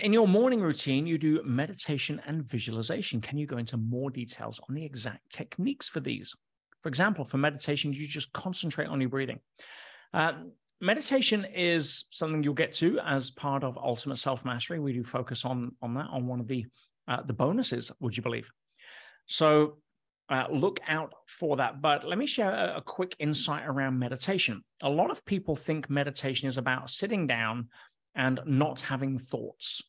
In your morning routine, you do meditation and visualization. Can you go into more details on the exact techniques for these? For example, for meditation, you just concentrate on your breathing. Meditation is something you'll get to as part of Ultimate Self-Mastery. We do focus on that, on one of the bonuses, would you believe? So look out for that. But let me share a quick insight around meditation. A lot of people think meditation is about sitting down and not having thoughts.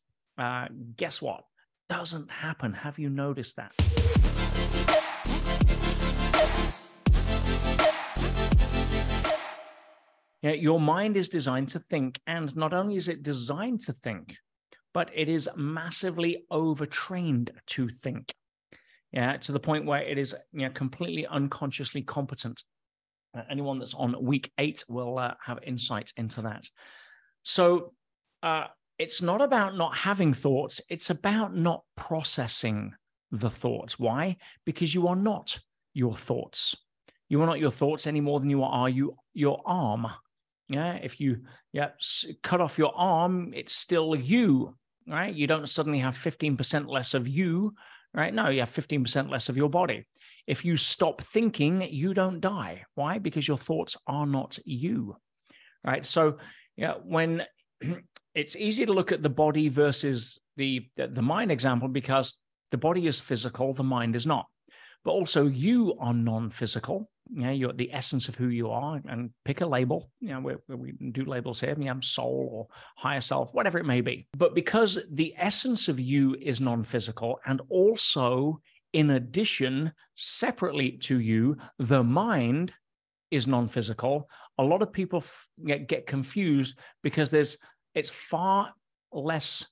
Guess what? Doesn't happen. Have you noticed that? Yeah, your mind is designed to think, and not only is it designed to think, but it is massively overtrained to think. Yeah, to the point where it is completely unconsciously competent. Anyone that's on week 8 will have insight into that. So it's not about not having thoughts. It's about not processing the thoughts. Why? Because you are not your thoughts. You are not your thoughts any more than you are your arm. Yeah, if you cut off your arm, it's still you, right? You don't suddenly have 15% less of you, right? No, you have 15% less of your body. If you stop thinking, you don't die. Why? Because your thoughts are not you, right? So when it's easy to look at the body versus the mind example, because the body is physical, the mind is not. But also you are non-physical. You're the essence of who you are, and pick a label. We do labels here. Soul or higher self, whatever it may be. But because the essence of you is non-physical, and also in addition, separately to you, the mind is non-physical, a lot of people get confused because it's far less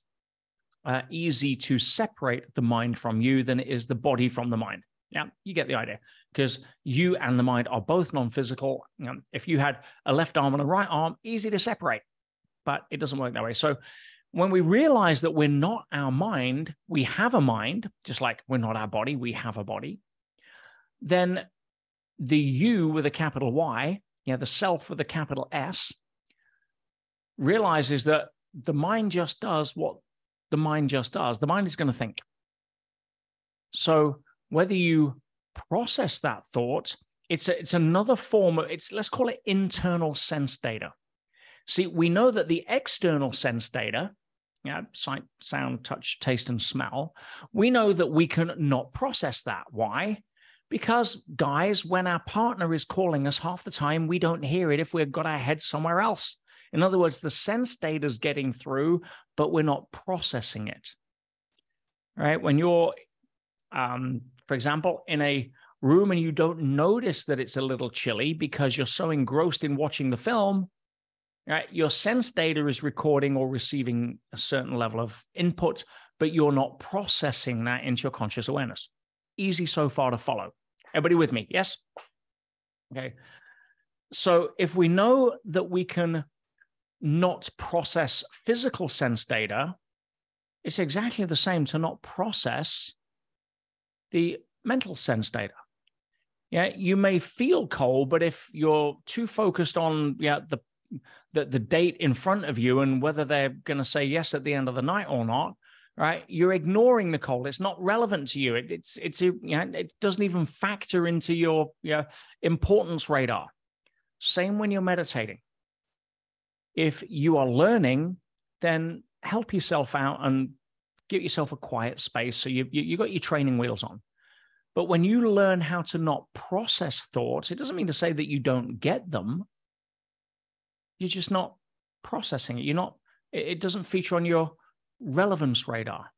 easy to separate the mind from you than it is the body from the mind. Yeah, you get the idea, because you and the mind are both non-physical. If you had a left arm and a right arm, easy to separate, but it doesn't work that way. So when we realize that we're not our mind, we have a mind, just like we're not our body, we have a body, then the you with a capital Y, the self with a capital S, realizes that the mind just does what the mind just does. The mind is going to think. So whether you process that thought, it's another form of, let's call it internal sense data. See, we know that the external sense data, sight, sound, touch, taste, and smell, we know that we can not process that. Why? Because, guys, when our partner is calling us, half the time we don't hear it if we've got our head somewhere else. In other words, the sense data is getting through, but we're not processing it. Right? When you're for example, in a room and you don't notice that it's a little chilly because you're so engrossed in watching the film, right? Your sense data is recording or receiving a certain level of input, but you're not processing that into your conscious awareness. Easy so far to follow. Everybody with me? Yes? Okay. So if we know that we can not process physical sense data, it's exactly the same to not process the mental sense data. You may feel cold, but if you're too focused on the date in front of you and whether they're going to say yes at the end of the night or not, right? You're ignoring the cold. It's not relevant to you. It doesn't even factor into your importance radar. Same when you're meditating. If you are learning, then help yourself out and get yourself a quiet space so you got your training wheels on. But when you learn how to not process thoughts, it doesn't mean to say that you don't get them. You're just not processing it. It doesn't feature on your relevance radar.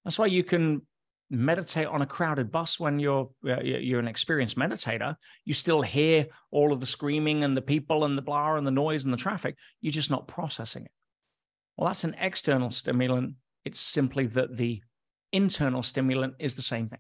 That's why you can meditate on a crowded bus when you're an experienced meditator. You still hear all of the screaming and the people and the blah and the noise and the traffic. You're just not processing it. Well, that's an external stimulant. It's simply that the internal stimulant is the same thing.